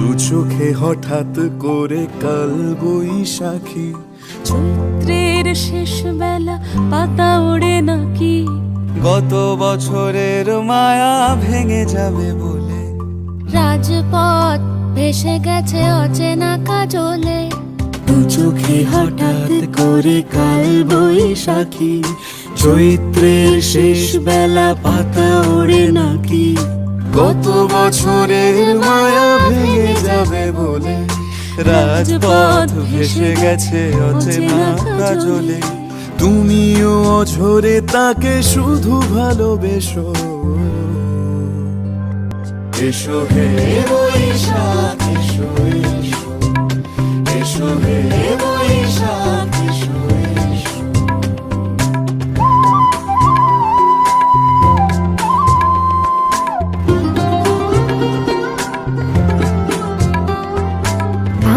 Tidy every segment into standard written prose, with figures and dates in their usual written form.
দু চোখে হঠাৎ করে কাল বৈশাখী, চৈত্রের শেষ বেলা পাতা ওড়ে নাকি, গত বছরের মায়া ভেঙে যাবে বলে, রাজপথ ভেসে গেছে অচেনা কাজলে। দু চোখে হঠাৎ করে কাল বৈশাখী, চৈত্রের শেষ বেলা পাতা ওড়ে নাকি, গত বছরের মায়া ভেঙে যাবে বলে, রাজপথ ভেসে গেছে অচেনা কাজলে। তুমিও অঝরে তাকে শুধু ভালোবেসো, এসো হে বৈশাখ এসো এসো, এসো হে বৈশাখ এসো এসো।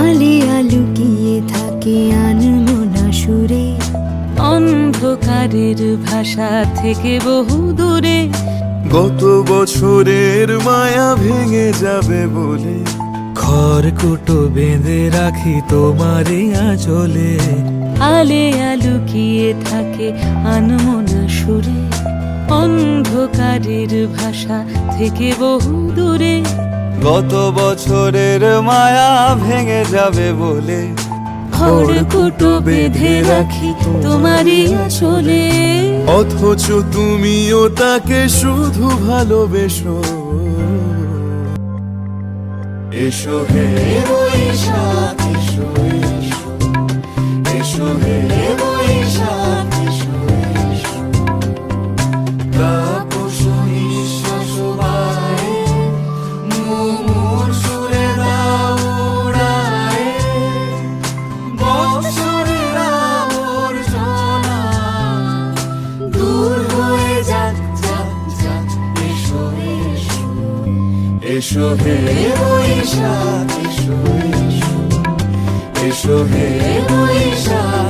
আলিয়া লুকিয়ে থাকে আনমনা সুরে, অন্ধকারের ভাষা থেকে বহু দূরে, গত বছরের মায়া ভেঙে যাবে বলে, খড়কুটো বেঁধে রাখি তোমারে আঁচলে। আলেয়া লুকিয়ে থাকে আনমনা সুরে, অন্ধকারের ভাষা থেকে বহু দূরে, গত বছরের মায়া ভেঙে যাবে বলে, খড়কুটো বেঁধে রাখি তোমারই আঁচলে। অথচ তুমিও তাকে শুধু ভালোবেসো, এসো হে বৈশাখ এসো এসো, এসো হে বৈশাখ এসো এসো। তাপস নিঃশ্বাস বায়ে, মুমুর সুরে দাও উড়ায়ে, বৎসরের আবর্জনা দূর হয়ে যাক যাক যাক, এসো এসো, এসো হে বৈশাখ এসো এসো, এসো হে বৈশাখ।